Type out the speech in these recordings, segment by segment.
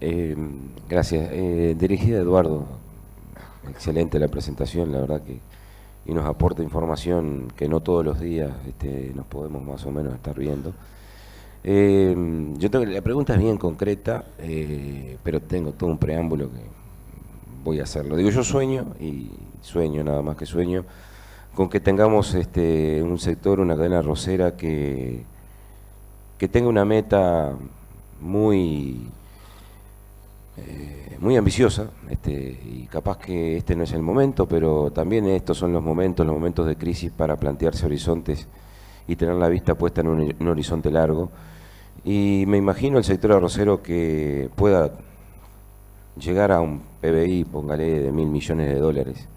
Eh, Gracias. Dirigida a Eduardo, excelente la presentación, la verdad que y nos aporta información que no todos los días nos podemos más o menos estar viendo. Yo tengo, la pregunta es bien concreta, pero tengo todo un preámbulo que voy a hacerlo. Digo, yo sueño, y sueño nada más que sueño, con que tengamos un sector, una cadena arrocera que tenga una meta muy muy ambiciosa, y capaz que este no es el momento, pero también estos son los momentos de crisis para plantearse horizontes y tener la vista puesta en un horizonte largo. Y me imagino el sector arrocero que pueda llegar a un PBI, póngale, de $1.000 millones,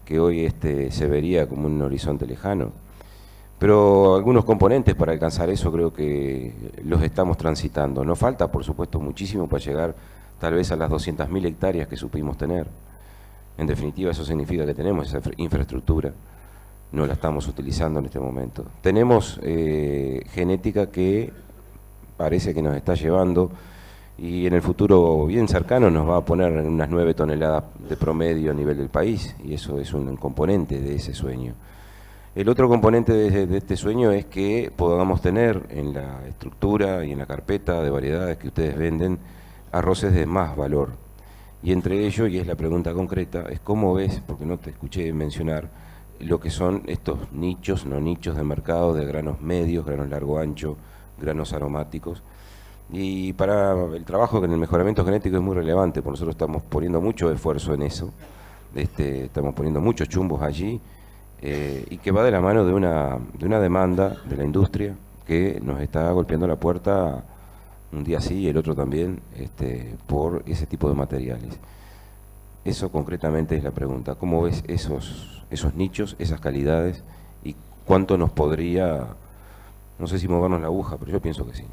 que hoy se vería como un horizonte lejano. Pero algunos componentes para alcanzar eso creo que los estamos transitando. Nos falta, por supuesto, muchísimo para llegar tal vez a las 200.000 hectáreas que supimos tener. En definitiva, eso significa que tenemos esa infraestructura, no la estamos utilizando en este momento. Tenemos genética que parece que nos está llevando y en el futuro bien cercano nos va a poner unas 9 toneladas de promedio a nivel del país, y eso es un componente de ese sueño. El otro componente de este sueño es que podamos tener en la estructura y en la carpeta de variedades que ustedes venden arroces de más valor. Y entre ellos, y es la pregunta concreta, es cómo ves, porque no te escuché mencionar, lo que son estos nichos, no nichos de mercado de granos medios, granos largo ancho, granos aromáticos. Y para el trabajo en el mejoramiento genético es muy relevante, porque nosotros estamos poniendo mucho esfuerzo en eso, estamos poniendo muchos chumbos allí, y que va de la mano de una demanda de la industria que nos está golpeando la puerta un día sí y el otro también, por ese tipo de materiales. Eso concretamente es la pregunta. ¿Cómo ves esos nichos, esas calidades, y cuánto nos podría, no sé si movernos la aguja, pero yo pienso que sí?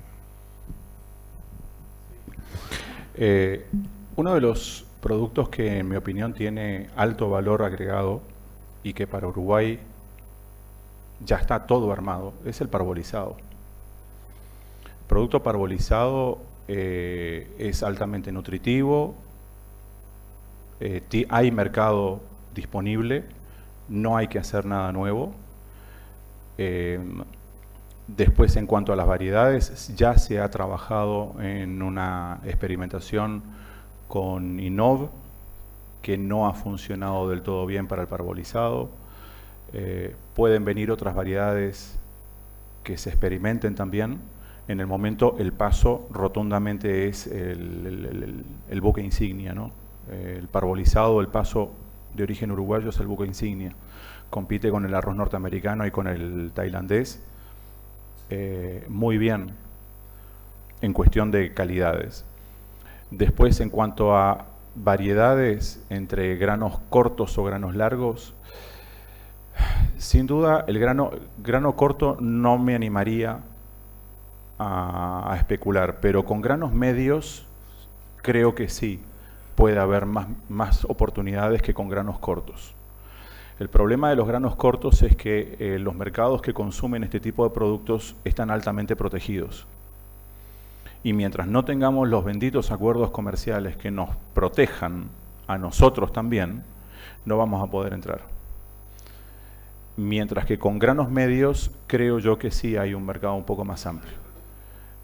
Uno de los productos que en mi opinión tiene alto valor agregado y que para Uruguay ya está todo armado es el parbolizado. El producto parbolizado es altamente nutritivo, hay mercado disponible, no hay que hacer nada nuevo. Después, en cuanto a las variedades, ya se ha trabajado en una experimentación con Innov, que no ha funcionado del todo bien para el parbolizado. Pueden venir otras variedades que se experimenten también. En el momento, el paso rotundamente es el buque insignia, ¿no? El parbolizado, el paso de origen uruguayo es el buque insignia. Compite con el arroz norteamericano y con el tailandés muy bien en cuestión de calidades. Después, en cuanto a variedades entre granos cortos o granos largos, sin duda el grano corto no me animaría a especular, pero con granos medios creo que sí puede haber más oportunidades que con granos cortos. El problema de los granos cortos es que los mercados que consumen este tipo de productos están altamente protegidos. Y mientras no tengamos los benditos acuerdos comerciales que nos protejan a nosotros también, no vamos a poder entrar. Mientras que con granos medios creo yo que sí hay un mercado un poco más amplio.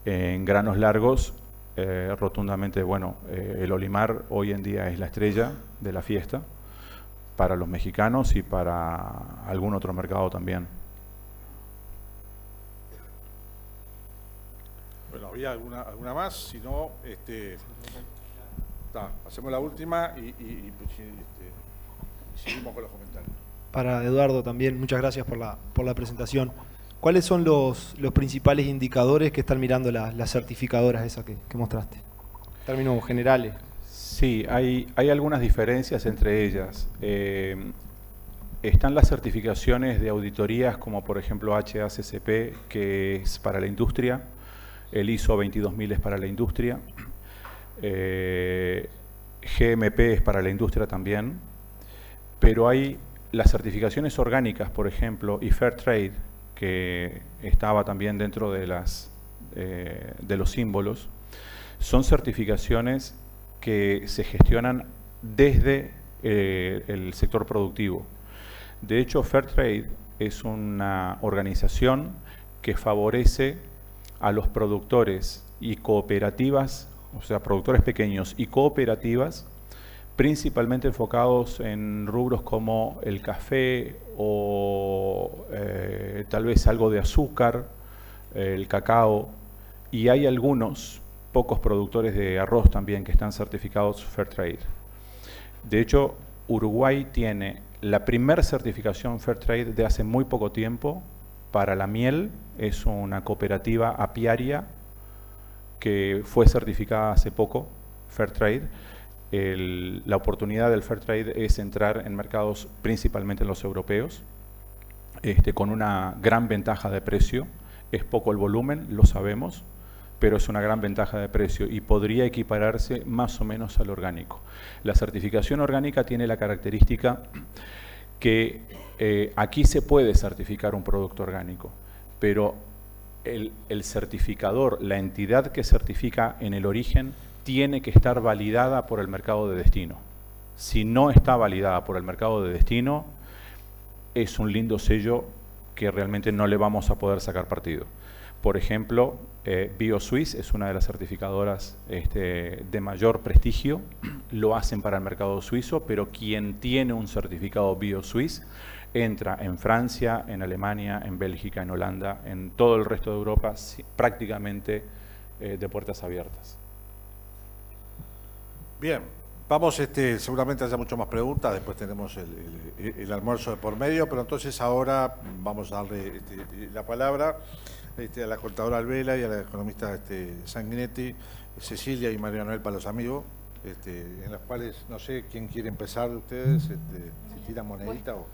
En granos largos, rotundamente, bueno, el Olimar hoy en día es la estrella de la fiesta para los mexicanos y para algún otro mercado también. Bueno, ¿había alguna más? Si no, hacemos la última y seguimos con los comentarios. Para Eduardo también, muchas gracias por la presentación. ¿Cuáles son los principales indicadores que están mirando las certificadoras esas que mostraste? En términos generales. Sí, hay algunas diferencias entre ellas. Están las certificaciones de auditorías como por ejemplo HACCP, que es para la industria, el ISO 22000 es para la industria, GMP es para la industria también, pero hay las certificaciones orgánicas, por ejemplo, y Fair Trade, que estaba también dentro de los símbolos, son certificaciones que se gestionan desde el sector productivo. De hecho, Fairtrade es una organización que favorece a los productores y cooperativas, o sea, productores pequeños y cooperativas, principalmente enfocados en rubros como el café o tal vez algo de azúcar, el cacao, y hay algunos pocos productores de arroz también que están certificados Fairtrade. De hecho, Uruguay tiene la primera certificación Fairtrade de hace muy poco tiempo para la miel. Es una cooperativa apiaria que fue certificada hace poco, Fairtrade. La oportunidad del Fairtrade es entrar en mercados principalmente en los europeos, con una gran ventaja de precio. Es poco el volumen, lo sabemos, pero es una gran ventaja de precio y podría equipararse más o menos al orgánico. La certificación orgánica tiene la característica que aquí se puede certificar un producto orgánico, pero el certificador, la entidad que certifica en el origen, tiene que estar validada por el mercado de destino. Si no está validada por el mercado de destino, es un lindo sello que realmente no le vamos a poder sacar partido. Por ejemplo, BioSuisse es una de las certificadoras de mayor prestigio, lo hacen para el mercado suizo, pero quien tiene un certificado BioSuisse entra en Francia, en Alemania, en Bélgica, en Holanda, en todo el resto de Europa, prácticamente de puertas abiertas. Bien, vamos, seguramente haya muchas más preguntas, después tenemos el almuerzo de por medio, pero entonces ahora vamos a darle la palabra a la contadora Albela y a la economista Sanguinetti, Cecilia y María Noel para los amigos, en las cuales no sé quién quiere empezar de ustedes, si tiran monedita o...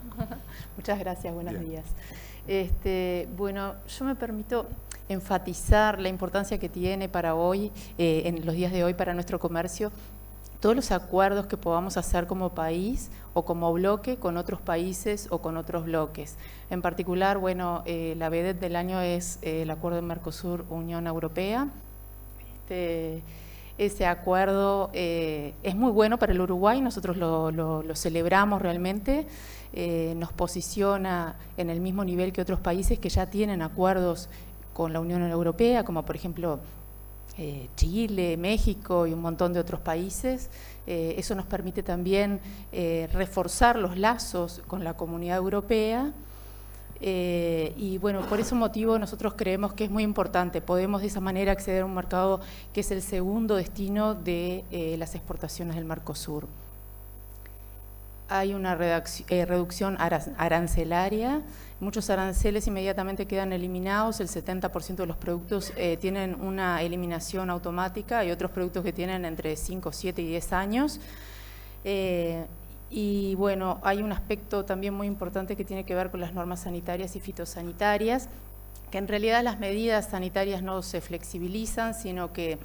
Muchas gracias, buenos Bien. días. Bueno, yo me permito enfatizar la importancia que tiene para hoy, en los días de hoy, para nuestro comercio, todos los acuerdos que podamos hacer como país o como bloque con otros países o con otros bloques. En particular, bueno, la vedette del año es el acuerdo de Mercosur-Unión Europea. Ese acuerdo es muy bueno para el Uruguay, nosotros lo celebramos realmente, nos posiciona en el mismo nivel que otros países que ya tienen acuerdos con la Unión Europea, como por ejemplo Chile, México y un montón de otros países. Eso nos permite también reforzar los lazos con la Comunidad Europea y bueno, por ese motivo nosotros creemos que es muy importante. Podemos de esa manera acceder a un mercado que es el segundo destino de las exportaciones del Mercosur. Hay una reducción arancelaria, muchos aranceles inmediatamente quedan eliminados, el 70% de los productos tienen una eliminación automática, hay otros productos que tienen entre 5, 7 y 10 años. Y bueno, hay un aspecto también muy importante que tiene que ver con las normas sanitarias y fitosanitarias, que en realidad las medidas sanitarias no se flexibilizan, sino que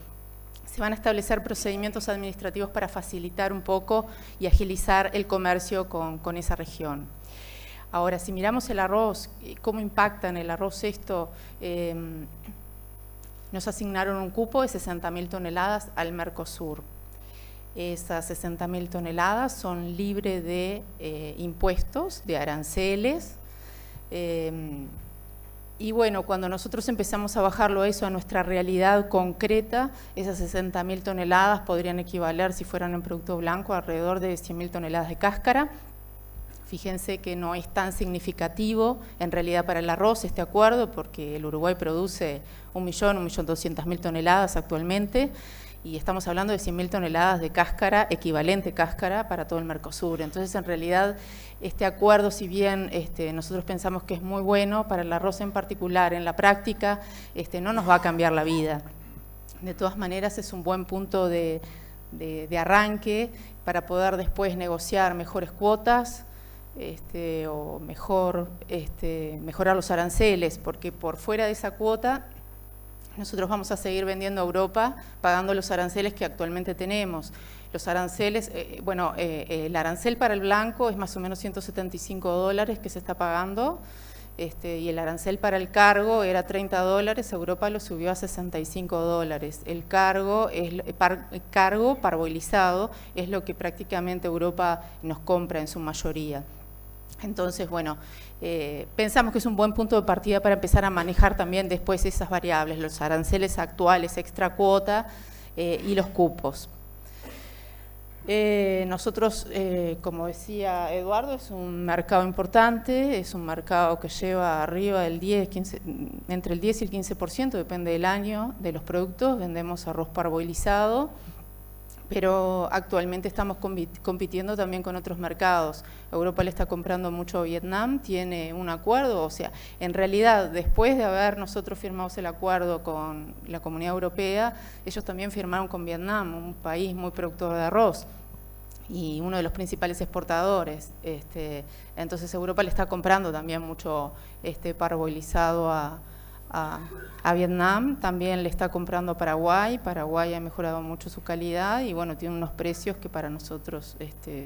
se van a establecer procedimientos administrativos para facilitar un poco y agilizar el comercio con esa región. Ahora, si miramos el arroz, ¿cómo impacta en el arroz esto? Nos asignaron un cupo de 60.000 toneladas al Mercosur. Esas 60.000 toneladas son libres de impuestos, de aranceles. Y bueno, cuando nosotros empezamos a bajarlo eso a nuestra realidad concreta, esas 60.000 toneladas podrían equivaler, si fueran en producto blanco, alrededor de 100.000 toneladas de cáscara. Fíjense que no es tan significativo en realidad para el arroz este acuerdo, porque el Uruguay produce 1.200.000 toneladas actualmente, y estamos hablando de 100.000 toneladas de cáscara, equivalente cáscara para todo el Mercosur. Entonces, en realidad, este acuerdo, si bien nosotros pensamos que es muy bueno para el arroz en particular, en la práctica no nos va a cambiar la vida. De todas maneras, es un buen punto de arranque para poder después negociar mejores cuotas o mejorar los aranceles, porque por fuera de esa cuota nosotros vamos a seguir vendiendo a Europa pagando los aranceles que actualmente tenemos. Los aranceles, el arancel para el blanco es más o menos $175 que se está pagando, y el arancel para el cargo era $30, Europa lo subió a $65. El cargo parboilizado es lo que prácticamente Europa nos compra en su mayoría. Entonces, bueno, pensamos que es un buen punto de partida para empezar a manejar también después esas variables, los aranceles actuales, extra cuota y los cupos. Nosotros, como decía Eduardo, es un mercado importante, es un mercado que lleva arriba del 10, entre el 10 y el 15%, depende del año, de los productos. Vendemos arroz parboilizado, pero actualmente estamos compitiendo también con otros mercados. Europa le está comprando mucho a Vietnam, tiene un acuerdo, o sea, en realidad, después de haber nosotros firmado el acuerdo con la Comunidad Europea, ellos también firmaron con Vietnam, un país muy productor de arroz y uno de los principales exportadores. Entonces Europa le está comprando también mucho parboilizado a Vietnam, también le está comprando a Paraguay. Paraguay ha mejorado mucho su calidad y bueno, tiene unos precios que para nosotros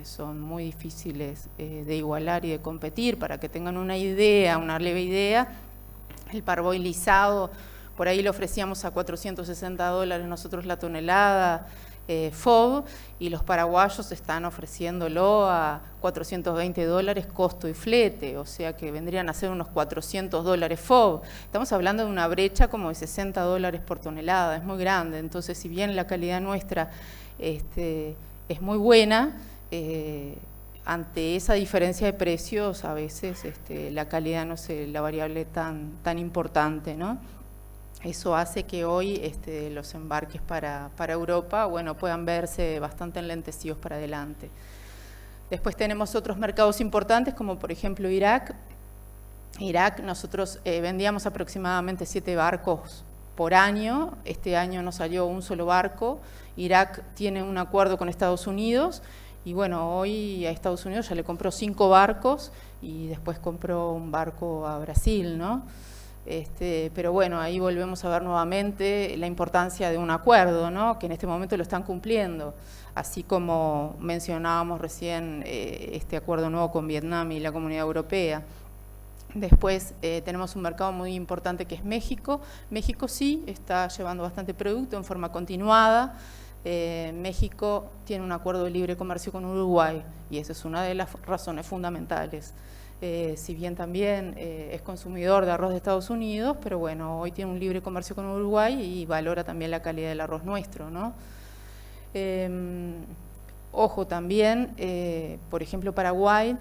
son muy difíciles de igualar y de competir. Para que tengan una idea, una leve idea, el parboilizado por ahí lo ofrecíamos a $460 nosotros la tonelada, FOB, y los paraguayos están ofreciéndolo a $420 costo y flete, o sea que vendrían a ser unos $400 FOB. Estamos hablando de una brecha como de $60 por tonelada, es muy grande. Entonces, si bien la calidad nuestra es muy buena, ante esa diferencia de precios, a veces la calidad no es la variable tan importante, ¿no? Eso hace que hoy los embarques para Europa, bueno, puedan verse bastante enlentecidos para adelante. Después tenemos otros mercados importantes, como por ejemplo Irak. Irak, nosotros vendíamos aproximadamente 7 barcos por año. Este año nos salió un solo barco. Irak tiene un acuerdo con Estados Unidos y bueno, hoy a Estados Unidos ya le compró 5 barcos y después compró un barco a Brasil, ¿no? Pero bueno, ahí volvemos a ver nuevamente la importancia de un acuerdo, ¿no? Que en este momento lo están cumpliendo, así como mencionábamos recién este acuerdo nuevo con Vietnam y la Comunidad Europea. Después tenemos un mercado muy importante que es México. México sí está llevando bastante producto en forma continuada. México tiene un acuerdo de libre comercio con Uruguay y esa es una de las razones fundamentales. Si bien también es consumidor de arroz de Estados Unidos, pero bueno, hoy tiene un libre comercio con Uruguay y valora también la calidad del arroz nuestro, ¿no? Ojo también, por ejemplo, Paraguay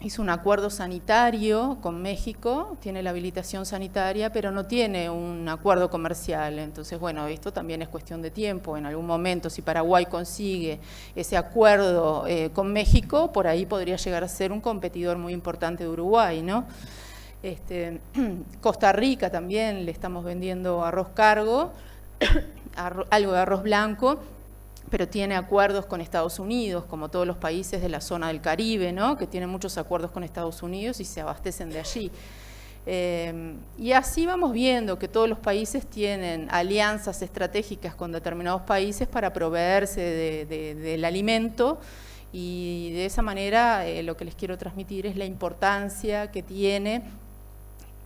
hizo un acuerdo sanitario con México, tiene la habilitación sanitaria, pero no tiene un acuerdo comercial. Entonces, bueno, esto también es cuestión de tiempo. En algún momento, si Paraguay consigue ese acuerdo con México, por ahí podría llegar a ser un competidor muy importante de Uruguay, ¿no? Costa Rica también le estamos vendiendo arroz cargo, algo de arroz blanco, pero tiene acuerdos con Estados Unidos, como todos los países de la zona del Caribe, ¿no? Que tienen muchos acuerdos con Estados Unidos y se abastecen de allí. Y así vamos viendo que todos los países tienen alianzas estratégicas con determinados países para proveerse del alimento, y de esa manera lo que les quiero transmitir es la importancia que tiene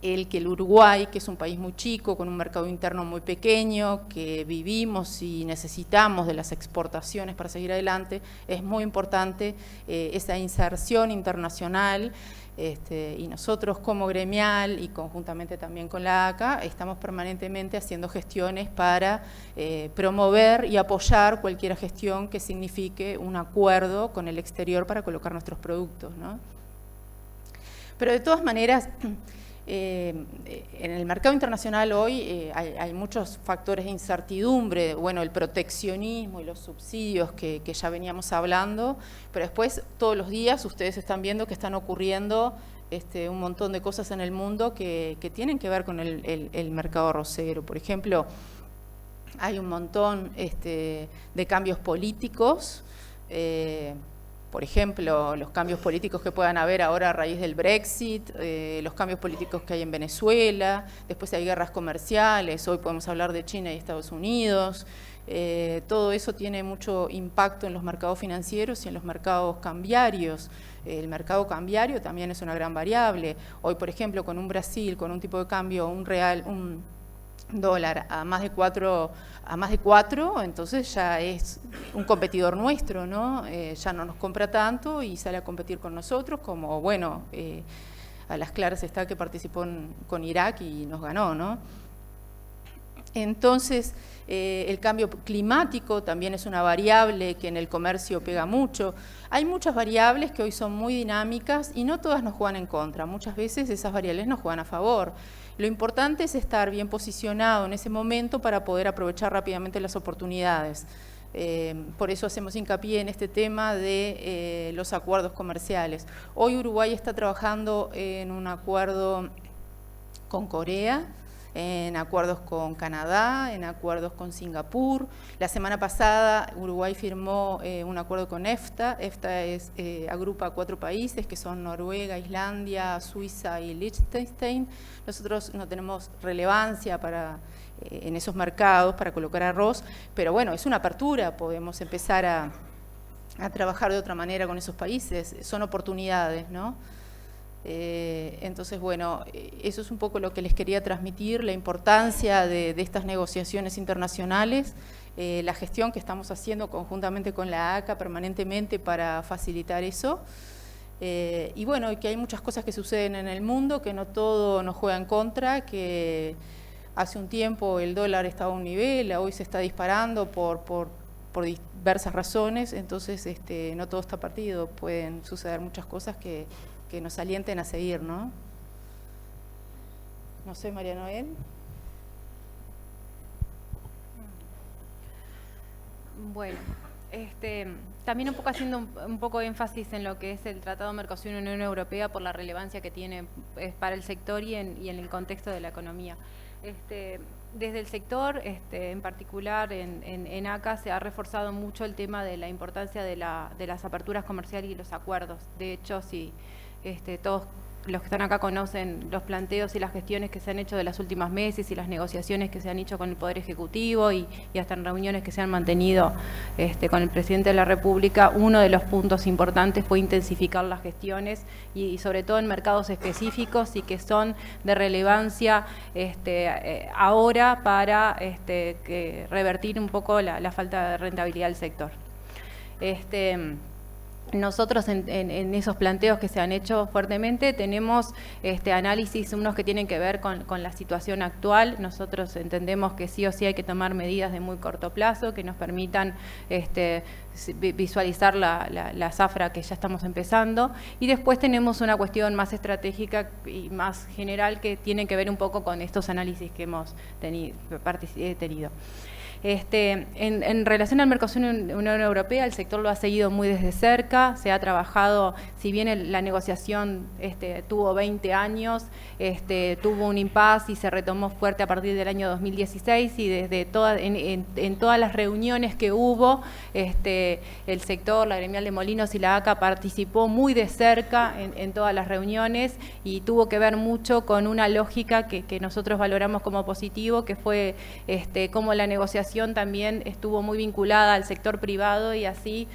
que el Uruguay, que es un país muy chico, con un mercado interno muy pequeño, que vivimos y necesitamos de las exportaciones para seguir adelante, es muy importante esa inserción internacional, y nosotros como gremial y conjuntamente también con la ACA estamos permanentemente haciendo gestiones para promover y apoyar cualquier gestión que signifique un acuerdo con el exterior para colocar nuestros productos, ¿no? Pero de todas maneras, en el mercado internacional hoy hay muchos factores de incertidumbre, bueno, el proteccionismo y los subsidios que ya veníamos hablando, pero después todos los días ustedes están viendo que están ocurriendo un montón de cosas en el mundo que tienen que ver con el mercado arrocero. Por ejemplo, hay un montón de cambios políticos. Por ejemplo, los cambios políticos que puedan haber ahora a raíz del Brexit, los cambios políticos que hay en Venezuela, después hay guerras comerciales, hoy podemos hablar de China y Estados Unidos, Todo eso tiene mucho impacto en los mercados financieros y en los mercados cambiarios. El mercado cambiario también es una gran variable. Hoy, por ejemplo, con un Brasil, con un tipo de cambio, un dólar a más de 4, entonces ya es un competidor nuestro, ¿no? Ya no nos compra tanto y sale a competir con nosotros, como, bueno, a las claras está que participó con Irak y nos ganó, ¿no? Entonces, el cambio climático también es una variable que en el comercio pega mucho. Hay muchas variables que hoy son muy dinámicas y no todas nos juegan en contra. Muchas veces esas variables nos juegan a favor. Lo importante es estar bien posicionado en ese momento para poder aprovechar rápidamente las oportunidades. Por eso hacemos hincapié en este tema de los acuerdos comerciales. Hoy Uruguay está trabajando en un acuerdo con Corea, en acuerdos con Canadá, en acuerdos con Singapur. La semana pasada Uruguay firmó un acuerdo con EFTA. EFTA agrupa 4 países que son Noruega, Islandia, Suiza y Liechtenstein. Nosotros no tenemos relevancia en esos mercados para colocar arroz, pero bueno, es una apertura, podemos empezar a trabajar de otra manera con esos países, son oportunidades, ¿no? Entonces, bueno, eso es un poco lo que les quería transmitir, la importancia de estas negociaciones internacionales, la gestión que estamos haciendo conjuntamente con la ACA permanentemente para facilitar eso. Y bueno, que hay muchas cosas que suceden en el mundo, que no todo nos juega en contra, que hace un tiempo el dólar estaba a un nivel, hoy se está disparando por diversas razones, entonces no todo está partido, pueden suceder muchas cosas que nos alienten a seguir, ¿no? No sé, María Noel. Bueno, también un poco haciendo un poco de énfasis en lo que es el Tratado Mercosur-Unión Europea por la relevancia que tiene para el sector y en el contexto de la economía. Desde el sector, en particular en ACA, se ha reforzado mucho el tema de la importancia de las aperturas comerciales y los acuerdos. De hecho, si todos los que están acá conocen los planteos y las gestiones que se han hecho de las últimas meses y las negociaciones que se han hecho con el Poder Ejecutivo y hasta en reuniones que se han mantenido con el Presidente de la República, uno de los puntos importantes fue intensificar las gestiones y sobre todo en mercados específicos y que son de relevancia ahora para revertir un poco la falta de rentabilidad del sector. Nosotros en esos planteos que se han hecho fuertemente tenemos análisis, unos que tienen que ver con la situación actual. Nosotros entendemos que sí o sí hay que tomar medidas de muy corto plazo que nos permitan visualizar la zafra que ya estamos empezando. Y después tenemos una cuestión más estratégica y más general que tiene que ver un poco con estos análisis que hemos tenido. En relación al Mercosur Unión Europea, el sector lo ha seguido muy desde cerca, se ha trabajado, si bien la negociación tuvo 20 años, tuvo un impasse y se retomó fuerte a partir del año 2016 y desde en todas las reuniones que hubo, el sector, la gremial de Molinos y la ACA participó muy de cerca en todas las reuniones y tuvo que ver mucho con una lógica que nosotros valoramos como positivo, que fue cómo la negociación también estuvo muy vinculada al sector privado y así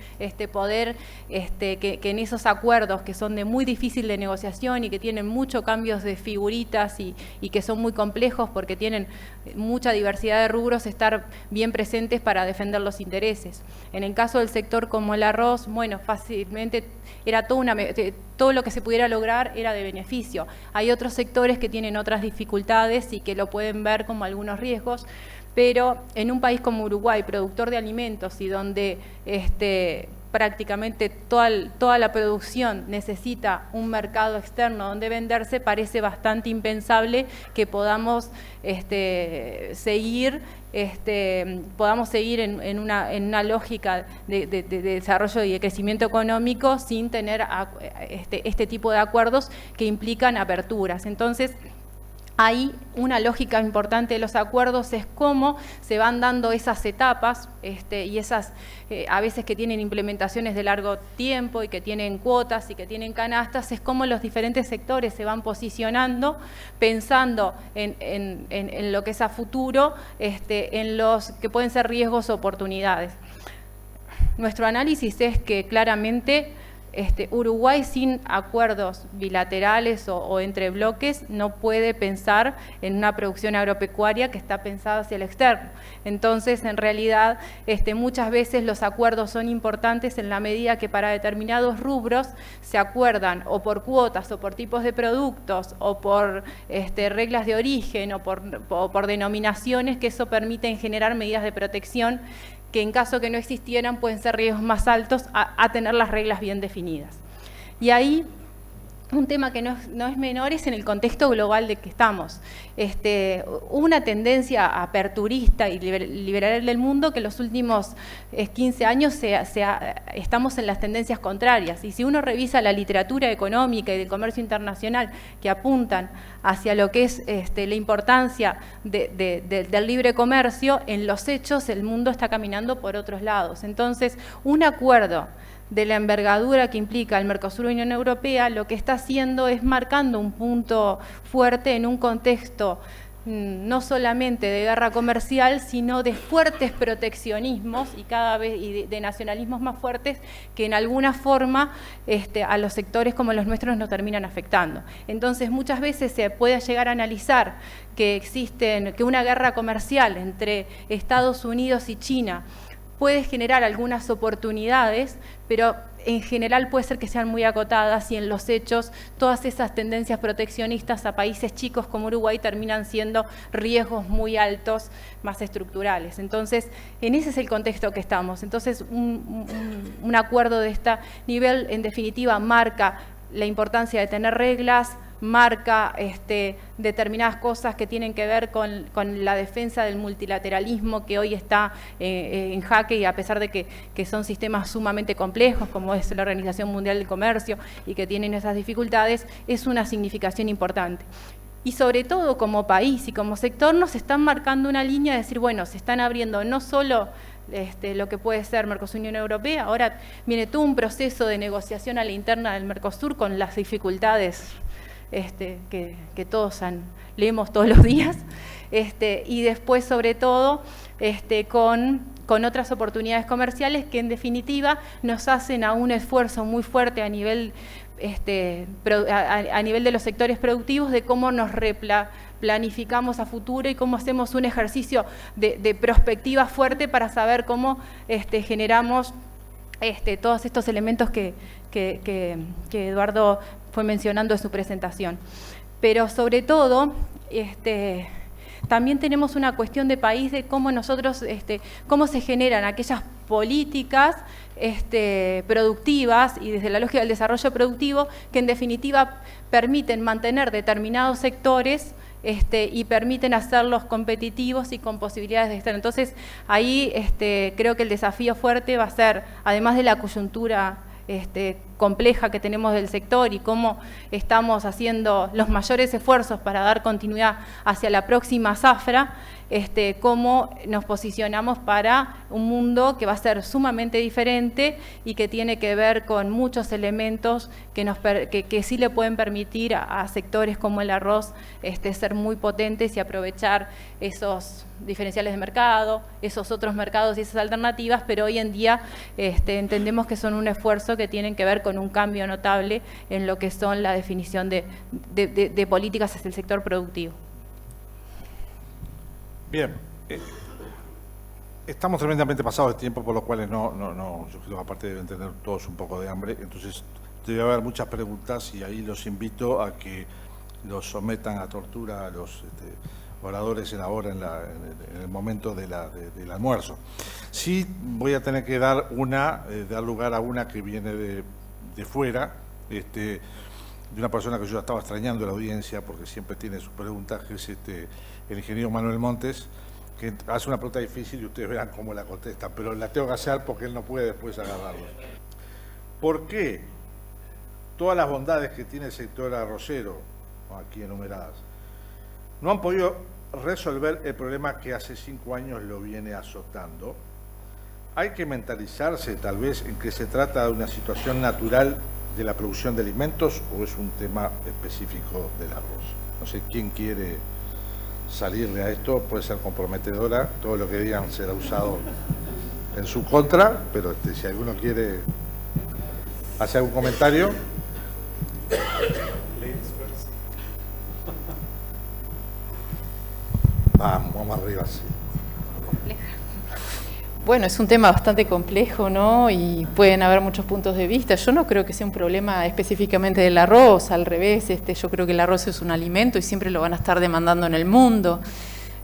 poder que en esos acuerdos que son de muy difícil de negociación y que tienen muchos cambios de figuritas y que son muy complejos porque tienen mucha diversidad de rubros, estar bien presentes para defender los intereses. En el caso del sector como el arroz, bueno, fácilmente era todo lo que se pudiera lograr era de beneficio. Hay otros sectores que tienen otras dificultades y que lo pueden ver como algunos riesgos, pero en un país como Uruguay, productor de alimentos y donde prácticamente toda la producción necesita un mercado externo donde venderse, parece bastante impensable que podamos seguir en una lógica de desarrollo y de crecimiento económico sin tener este tipo de acuerdos que implican aperturas. Entonces, Ahí una lógica importante de los acuerdos es cómo se van dando esas etapas y esas, a veces que tienen implementaciones de largo tiempo y que tienen cuotas y que tienen canastas, es cómo los diferentes sectores se van posicionando pensando en lo que es a futuro, en los que pueden ser riesgos o oportunidades. Nuestro análisis es que claramente Uruguay sin acuerdos bilaterales o entre bloques no puede pensar en una producción agropecuaria que está pensada hacia el externo. Entonces, en realidad, muchas veces los acuerdos son importantes en la medida que para determinados rubros se acuerdan o por cuotas o por tipos de productos o por reglas de origen o por denominaciones que eso permite generar medidas de protección que en caso que no existieran pueden ser riesgos más altos a tener las reglas bien definidas. Y ahí un tema que no es menor es en el contexto global de que estamos. Una tendencia aperturista y liberal del mundo que en los últimos 15 años estamos en las tendencias contrarias. Y si uno revisa la literatura económica y del comercio internacional que apuntan hacia lo que es la importancia del libre comercio, en los hechos el mundo está caminando por otros lados. Entonces, un acuerdo de la envergadura que implica el Mercosur y Unión Europea, lo que está haciendo es marcando un punto fuerte en un contexto no solamente de guerra comercial, sino de fuertes proteccionismos y cada vez de nacionalismos más fuertes que en alguna forma a los sectores como los nuestros nos terminan afectando. Entonces, muchas veces se puede llegar a analizar que una guerra comercial entre Estados Unidos y China puede generar algunas oportunidades, pero en general puede ser que sean muy acotadas y en los hechos todas esas tendencias proteccionistas a países chicos como Uruguay terminan siendo riesgos muy altos, más estructurales. Entonces, en ese es el contexto que estamos. Entonces, un acuerdo de este nivel, en definitiva, marca la importancia de tener reglas, marca determinadas cosas que tienen que ver con la defensa del multilateralismo que hoy está en jaque, y a pesar de que son sistemas sumamente complejos como es la Organización Mundial del Comercio y que tienen esas dificultades, es una significación importante. Y sobre todo como país y como sector nos están marcando una línea de decir, bueno, se están abriendo no solo lo que puede ser Mercosur y Unión Europea, ahora viene todo un proceso de negociación a la interna del Mercosur con las dificultades que todos leemos todos los días, y después sobre todo con otras oportunidades comerciales que en definitiva nos hacen a un esfuerzo muy fuerte a nivel de los sectores productivos de cómo nos planificamos a futuro y cómo hacemos un ejercicio de prospectiva fuerte para saber cómo generamos todos estos elementos que Eduardo fue mencionando en su presentación. Pero sobre todo, también tenemos una cuestión de país de cómo nosotros, cómo se generan aquellas políticas productivas y desde la lógica del desarrollo productivo que en definitiva permiten mantener determinados sectores y permiten hacerlos competitivos y con posibilidades de estar. Entonces, ahí creo que el desafío fuerte va a ser, además de la coyuntura compleja que tenemos del sector y cómo estamos haciendo los mayores esfuerzos para dar continuidad hacia la próxima zafra, cómo nos posicionamos para un mundo que va a ser sumamente diferente y que tiene que ver con muchos elementos que sí le pueden permitir a sectores como el arroz ser muy potentes y aprovechar esos diferenciales de mercado, esos otros mercados y esas alternativas, pero hoy en día entendemos que son un esfuerzo que tienen que ver con un cambio notable en lo que son la definición de políticas hacia el sector productivo. Bien, estamos tremendamente pasados de tiempo, por lo cual yo creo que aparte deben tener todos un poco de hambre, entonces debe haber muchas preguntas y ahí los invito a que los sometan a tortura a los oradores en el momento del almuerzo. Sí voy a tener que dar lugar a una que viene de fuera, de una persona que yo ya estaba extrañando en la audiencia porque siempre tiene sus preguntas, que es el ingeniero Manuel Montes, que hace una pregunta difícil y ustedes verán cómo la contestan, pero la tengo que hacer porque él no puede después agarrarlos. ¿Por qué todas las bondades que tiene el sector arrocero, aquí enumeradas, no han podido resolver el problema que hace 5 años lo viene azotando. Hay que mentalizarse tal vez en que se trata de una situación natural de la producción de alimentos o es un tema específico del arroz. No sé quién quiere salirle a esto, puede ser comprometedora, todo lo que digan será usado en su contra, pero si alguno quiere hacer algún comentario. Vamos arriba, sí. Bueno, es un tema bastante complejo, ¿no? Y pueden haber muchos puntos de vista. Yo no creo que sea un problema específicamente del arroz, al revés. Yo creo que el arroz es un alimento y siempre lo van a estar demandando en el mundo.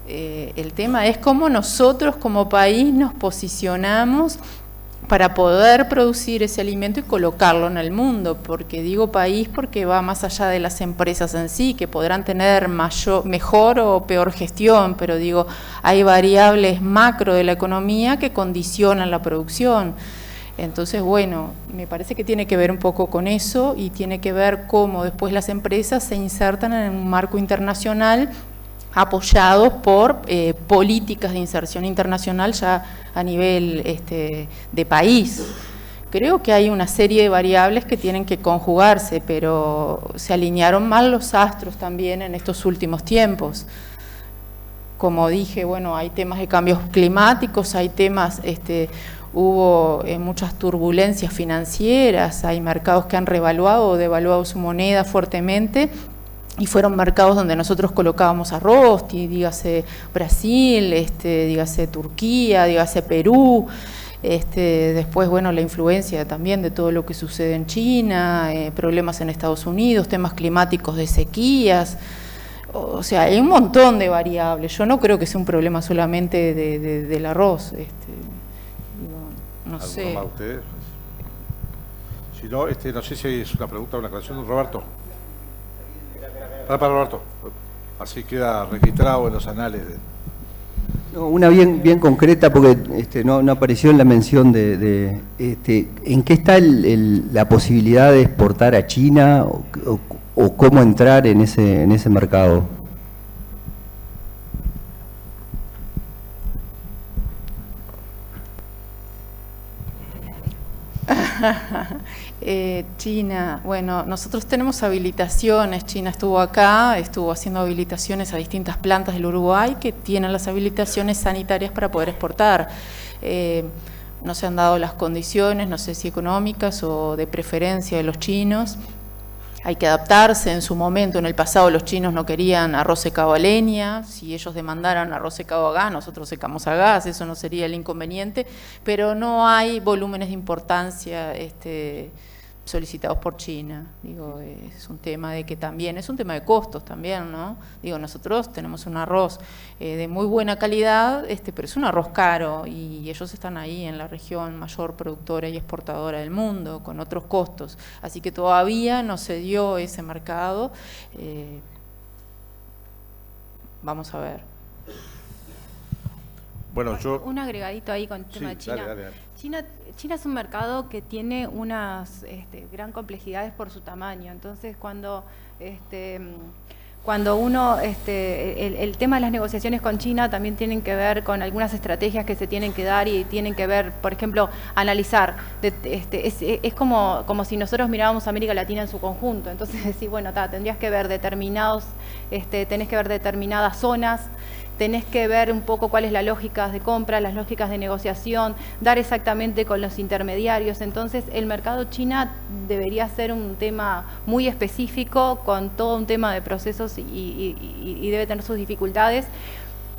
El tema es cómo nosotros como país nos posicionamos para poder producir ese alimento y colocarlo en el mundo, porque digo país porque va más allá de las empresas en sí, que podrán tener mejor o peor gestión, pero digo, hay variables macro de la economía que condicionan la producción. Entonces, bueno, me parece que tiene que ver un poco con eso y tiene que ver cómo después las empresas se insertan en un marco internacional apoyados por políticas de inserción internacional ya a nivel de país. Creo que hay una serie de variables que tienen que conjugarse, pero se alinearon mal los astros también en estos últimos tiempos. Como dije, bueno, hay temas de cambios climáticos, hay temas, hubo muchas turbulencias financieras, hay mercados que han revaluado o devaluado su moneda fuertemente, y fueron mercados donde nosotros colocábamos arroz, dígase Brasil, dígase Turquía, dígase Perú, después, bueno, la influencia también de todo lo que sucede en China, problemas en Estados Unidos, temas climáticos de sequías, o sea, hay un montón de variables. Yo no creo que sea un problema solamente del arroz, no sé. Más ustedes? Si no, no sé si es una pregunta o una aclaración, Roberto. Para Roberto, así queda registrado en los anales. No, una bien concreta, porque no apareció en la mención ¿en qué está la posibilidad de exportar a China o cómo entrar en ese mercado? China, bueno, nosotros tenemos habilitaciones. China estuvo acá, estuvo haciendo habilitaciones a distintas plantas del Uruguay que tienen las habilitaciones sanitarias para poder exportar. No se han dado las condiciones, no sé si económicas o de preferencia de los chinos. Hay que adaptarse. En su momento, en el pasado, los chinos no querían arroz secado a leña. Si ellos demandaran arroz secado a gas, nosotros secamos a gas, eso no sería el inconveniente, pero no hay volúmenes de importancia solicitados por China. Digo, es un tema de que también, es un tema de costos también, ¿no? Digo, nosotros tenemos un arroz de muy buena calidad, pero es un arroz caro y ellos están ahí en la región mayor productora y exportadora del mundo, con otros costos. Así que todavía no se dio ese mercado. Vamos a ver. Bueno, un agregadito ahí con el tema de China. Dale. China es un mercado que tiene unas gran complejidades por su tamaño. Entonces, cuando uno, el tema de las negociaciones con China también tienen que ver con algunas estrategias que se tienen que dar y tienen que ver, por ejemplo, analizar. Es como si nosotros mirábamos a América Latina en su conjunto. Entonces, decir, bueno, tendrías que ver tenés que ver determinadas zonas, tenés que ver un poco cuál es la lógica de compra, las lógicas de negociación, dar exactamente con los intermediarios. Entonces, el mercado China debería ser un tema muy específico, con todo un tema de procesos y debe tener sus dificultades,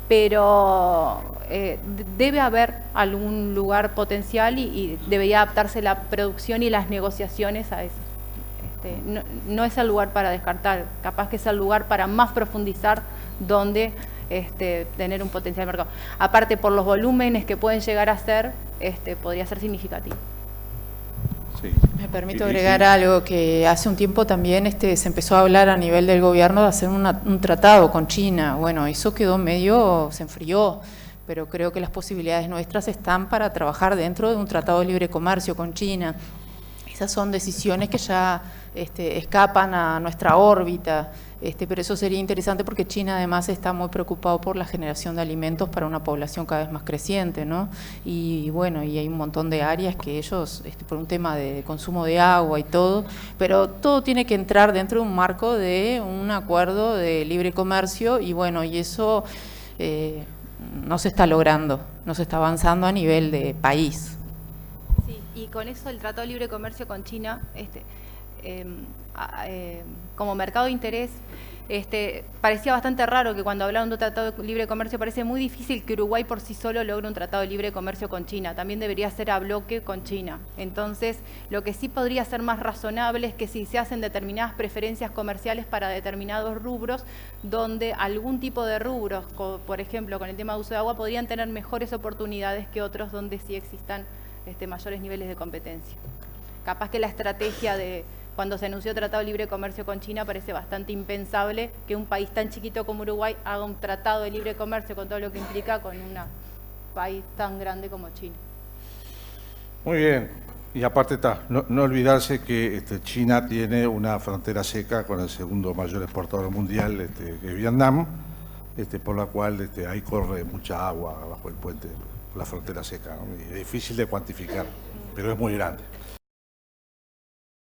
pero debe haber algún lugar potencial y debería adaptarse la producción y las negociaciones a eso. No es el lugar para descartar, capaz que es el lugar para más profundizar donde tener un potencial mercado. Aparte, por los volúmenes que pueden llegar a ser, podría ser significativo. Sí. Me permito agregar algo, que hace un tiempo también se empezó a hablar a nivel del gobierno de hacer un tratado con China. Bueno, eso quedó se enfrió, pero creo que las posibilidades nuestras están para trabajar dentro de un tratado de libre comercio con China. Esas son decisiones que ya escapan a nuestra órbita, pero eso sería interesante porque China además está muy preocupado por la generación de alimentos para una población cada vez más creciente, ¿no? Y bueno, y hay un montón de áreas que ellos, por un tema de consumo de agua y todo, pero todo tiene que entrar dentro de un marco de un acuerdo de libre comercio y bueno, y eso no se está logrando, no se está avanzando a nivel de país. Y con eso el Tratado de Libre Comercio con China, como mercado de interés, parecía bastante raro que cuando hablaban de un Tratado de Libre Comercio parece muy difícil que Uruguay por sí solo logre un Tratado de Libre Comercio con China. También debería ser a bloque con China. Entonces, lo que sí podría ser más razonable es que si se hacen determinadas preferencias comerciales para determinados rubros, donde algún tipo de rubros, por ejemplo, con el tema de uso de agua, podrían tener mejores oportunidades que otros donde sí existan mayores niveles de competencia. Capaz que la estrategia de cuando se anunció Tratado de Libre Comercio con China parece bastante impensable que un país tan chiquito como Uruguay haga un tratado de libre comercio con todo lo que implica con un país tan grande como China. Muy bien, y aparte no olvidarse que China tiene una frontera seca con el segundo mayor exportador mundial, que es Vietnam, por la cual ahí corre mucha agua bajo el puente, la frontera seca, ¿no? Y es difícil de cuantificar, pero es muy grande.